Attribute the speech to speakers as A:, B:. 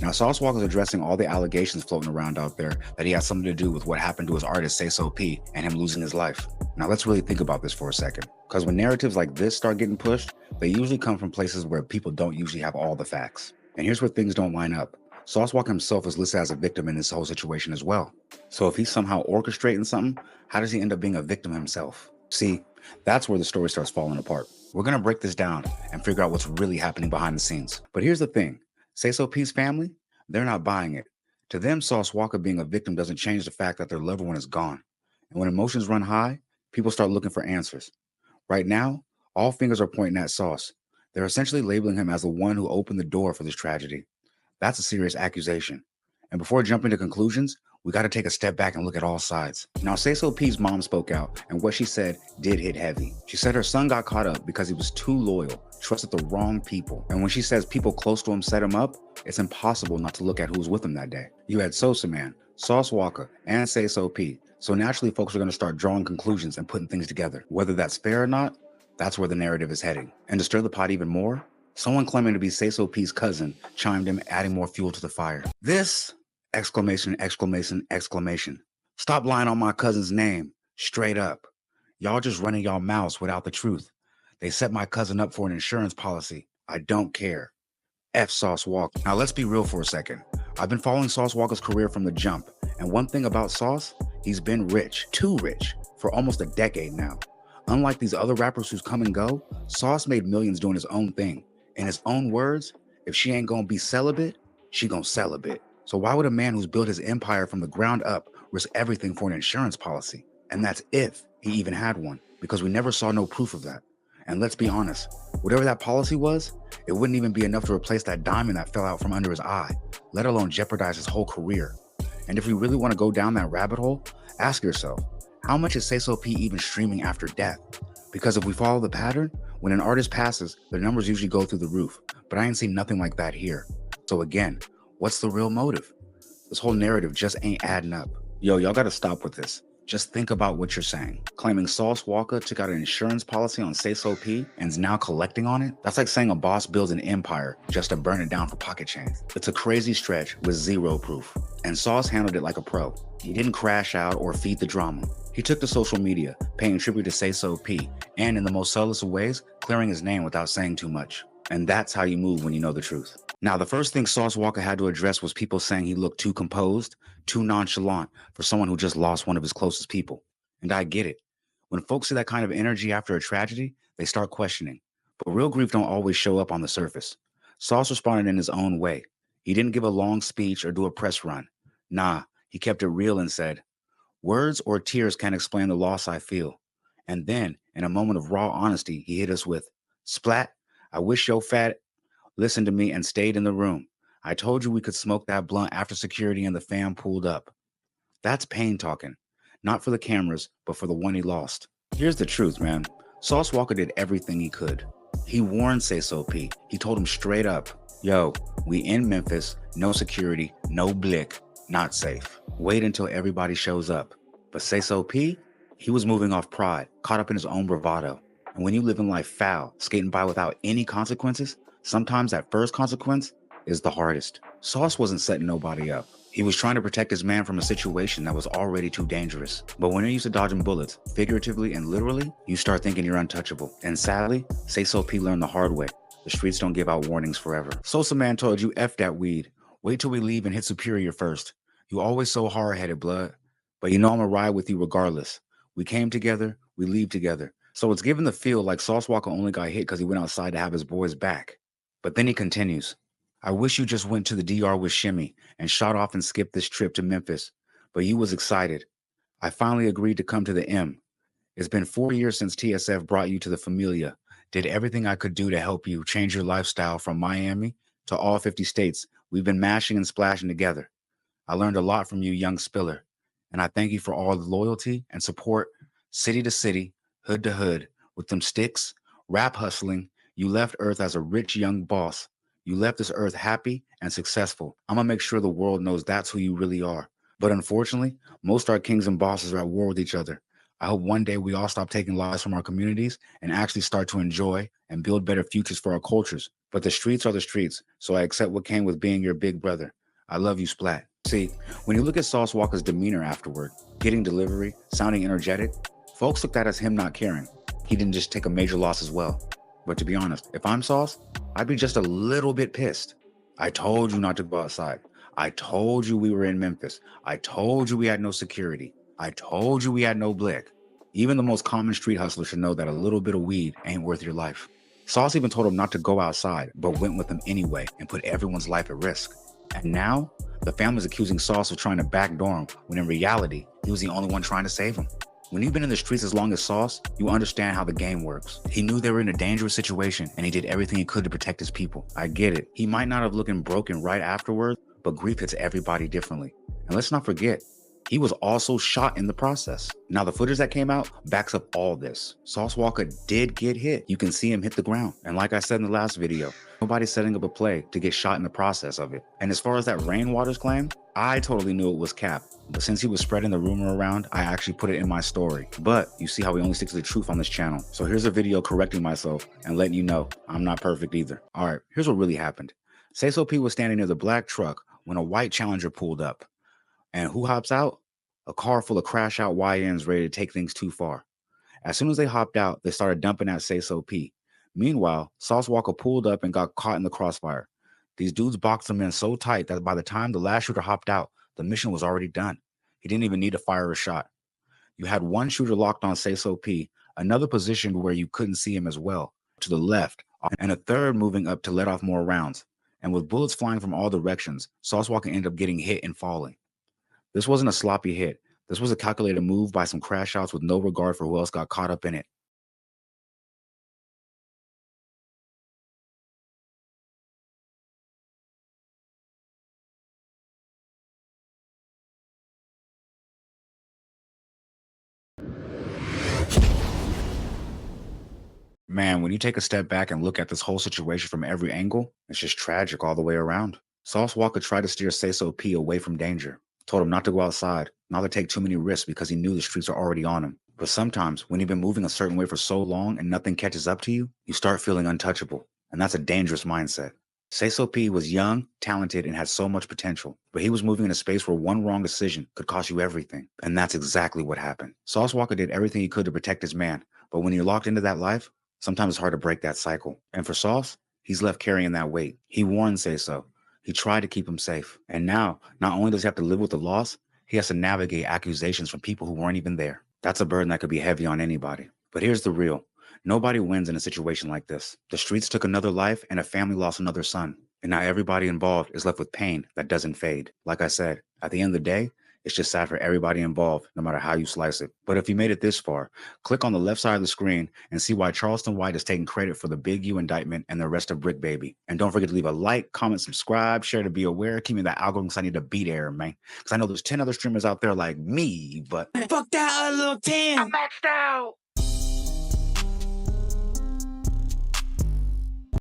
A: Now, Sauce Walka is addressing all the allegations floating around out there that he has something to do with what happened to his artist Sayso P and him losing his life. Now, let's really think about this for a second, because when narratives like this start getting pushed, they usually come from places where people don't usually have all the facts. And here's where things don't line up. Sauce Walka himself is listed as a victim in this whole situation as well. So if he's somehow orchestrating something, how does he end up being a victim himself? See, that's where the story starts falling apart. We're gonna break this down and figure out what's really happening behind the scenes. But here's the thing. Sayso P's family, they're not buying it. To them, Sauce Walka being a victim doesn't change the fact that their loved one is gone. And when emotions run high, people start looking for answers. Right now, all fingers are pointing at Sauce. They're essentially labeling him as the one who opened the door for this tragedy. That's a serious accusation. And before jumping to conclusions, we got to take a step back and look at all sides. Now, Sayso P's mom spoke out, and what she said did hit heavy. She said her son got caught up because he was too loyal, trusted the wrong people. And when she says people close to him set him up, it's impossible not to look at who was with him that day. You had Sosa Man, Sauce Walka, and Sayso P. So naturally, folks are going to start drawing conclusions and putting things together. Whether that's fair or not, that's where the narrative is heading. And to stir the pot even more, someone claiming to be Sayso P's cousin chimed in, adding more fuel to the fire. This! Exclamation, exclamation, exclamation. Stop lying on my cousin's name. Straight up. Y'all just running y'all mouths without the truth. They set my cousin up for an insurance policy. I don't care. F Sauce Walka. Now let's be real for a second. I've been following Sauce Walka's career from the jump. And one thing about Sauce, he's been rich, too rich, for almost a decade now. Unlike these other rappers who's come and go, Sauce made millions doing his own thing. In his own words, if she ain't gonna be celibate, she gonna sell a bit. So why would a man who's built his empire from the ground up risk everything for an insurance policy? And that's if he even had one, because we never saw no proof of that. And let's be honest, whatever that policy was, it wouldn't even be enough to replace that diamond that fell out from under his eye, let alone jeopardize his whole career. And if we really want to go down that rabbit hole, ask yourself, how much is Sayso P even streaming after death? Because if we follow the pattern, when an artist passes, their numbers usually go through the roof. But I ain't seen nothing like that here. So again, what's the real motive? This whole narrative just ain't adding up. Yo, y'all gotta stop with this. Just think about what you're saying. Claiming Sauce Walka took out an insurance policy on Sayso P and is now collecting on it? That's like saying a boss builds an empire just to burn it down for pocket change. It's a crazy stretch with zero proof. And Sauce handled it like a pro. He didn't crash out or feed the drama. He took to social media, paying tribute to Sayso P, and in the most subtlest of ways, clearing his name without saying too much. And that's how you move when you know the truth. Now, the first thing Sauce Walka had to address was people saying he looked too composed, too nonchalant for someone who just lost one of his closest people. And I get it. When folks see that kind of energy after a tragedy, they start questioning. But real grief don't always show up on the surface. Sauce responded in his own way. He didn't give a long speech or do a press run. Nah, he kept it real and said, "Words or tears can't explain the loss I feel." And then, in a moment of raw honesty, he hit us with, "Splat, I wish yo fat listened to me and stayed in the room. I told you we could smoke that blunt after security and the fam pulled up." That's pain talking. Not for the cameras, but for the one he lost. Here's the truth, man. Sauce Walka did everything he could. He warned Sayso P. He told him straight up, yo, we in Memphis, no security, no blick, not safe. Wait until everybody shows up. But Sayso P, he was moving off pride, caught up in his own bravado. And when you live in life foul, skating by without any consequences, sometimes that first consequence is the hardest. Sauce wasn't setting nobody up. He was trying to protect his man from a situation that was already too dangerous. But when you're used to dodging bullets, figuratively and literally, you start thinking you're untouchable. And sadly, Sayso P learned the hard way. The streets don't give out warnings forever. Sosa Man told you, F that weed. Wait till we leave and hit Superior first. You always so hard-headed, blood. But you know I'ma ride with you regardless. We came together, we leave together. So it's given the feel like Sauce Walka only got hit because he went outside to have his boys back. But then he continues. I wish you just went to the DR with Shimmy and shot off and skipped this trip to Memphis. But you was excited. I finally agreed to come to the M. It's been 4 years since TSF brought you to the Familia. Did everything I could do to help you change your lifestyle from Miami to all 50 states. We've been mashing and splashing together. I learned a lot from you, young spiller. And I thank you for all the loyalty and support, city to city, hood to hood, with them sticks, rap hustling. You left Earth as a rich young boss. You left this earth happy and successful. I'm gonna make sure the world knows that's who you really are. But unfortunately, most our kings and bosses are at war with each other. I hope one day we all stop taking lives from our communities and actually start to enjoy and build better futures for our cultures. But the streets are the streets, so I accept what came with being your big brother. I love you, Splat. See, when you look at Sauce Walka's demeanor afterward, getting delivery, sounding energetic, folks took that as him not caring. He didn't just take a major loss as well. But to be honest, if I'm Sauce, I'd be just a little bit pissed. I told you not to go outside. I told you we were in Memphis. I told you we had no security. I told you we had no blick. Even the most common street hustler should know that a little bit of weed ain't worth your life. Sauce even told him not to go outside, but went with him anyway and put everyone's life at risk. And now, the family's accusing Sauce of trying to backdoor him, when in reality, he was the only one trying to save him. When you've been in the streets as long as Sauce, you understand how the game works. He knew they were in a dangerous situation, and he did everything he could to protect his people. I get it. He might not have looked broken right afterwards, but grief hits everybody differently. And let's not forget, he was also shot in the process. Now, the footage that came out backs up all this. Sauce Walka did get hit. You can see him hit the ground. And like I said in the last video, nobody's setting up a play to get shot in the process of it. And as far as that Rainwater's claim, I totally knew it was cap. But since he was spreading the rumor around, I actually put it in my story. But you see how we only stick to the truth on this channel. So here's a video correcting myself and letting you know I'm not perfect either. All right, here's what really happened. Sayso P was standing near the black truck when a white Challenger pulled up. And who hops out? A car full of crash out YNs ready to take things too far. As soon as they hopped out, they started dumping at Sayso P. Meanwhile, Sauce Walka pulled up and got caught in the crossfire. These dudes boxed him in so tight that by the time the last shooter hopped out, the mission was already done. He didn't even need to fire a shot. You had one shooter locked on Sayso P, another positioned where you couldn't see him as well, to the left, and a third moving up to let off more rounds. And with bullets flying from all directions, Sauce Walka ended up getting hit and falling. This wasn't a sloppy hit. This was a calculated move by some crash outs with no regard for who else got caught up in it. Man, when you take a step back and look at this whole situation from every angle, it's just tragic all the way around. Sauce Walka tried to steer Sayso P away from danger, told him not to go outside, not to take too many risks because he knew the streets are already on him. But sometimes, when you've been moving a certain way for so long and nothing catches up to you, you start feeling untouchable. And that's a dangerous mindset. Sayso P was young, talented, and had so much potential, but he was moving in a space where one wrong decision could cost you everything. And that's exactly what happened. Sauce Walka did everything he could to protect his man, but when you're locked into that life, sometimes it's hard to break that cycle. And for Sauce, he's left carrying that weight. He warned Sayso. He tried to keep him safe. And now, not only does he have to live with the loss, he has to navigate accusations from people who weren't even there. That's a burden that could be heavy on anybody. But here's the real. Nobody wins in a situation like this. The streets took another life and a family lost another son. And now everybody involved is left with pain that doesn't fade. Like I said, at the end of the day, it's just sad for everybody involved, no matter how you slice it. But if you made it this far, click on the left side of the screen and see why Charleston White is taking credit for the Big U indictment and the arrest of Brick Baby. And don't forget to leave a like, comment, subscribe, share to be aware. Keep me that algorithm because I need to beat air, man. Because I know there's 10 other streamers out there like me, but fuck that little 10. I'm maxed out.